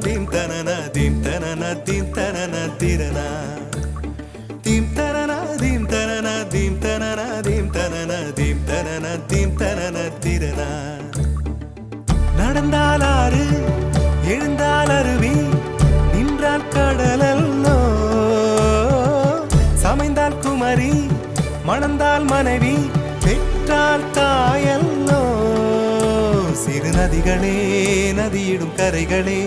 theme தனன theme தனன theme தனன திரனா தீம் தனன தீம் தனன தீம் தனன தீம் தனன தீம் தனன தீம் தனன திரனா நடந்தால் ஆறு எழுந்தால் அருவி நின்றால் கடலல்லோ சமைந்தால் குமரி மணந்தால் மனைவி பெற்றால் தாயல்லோ சிறு நதிகளே நதியிடும் கரைகளே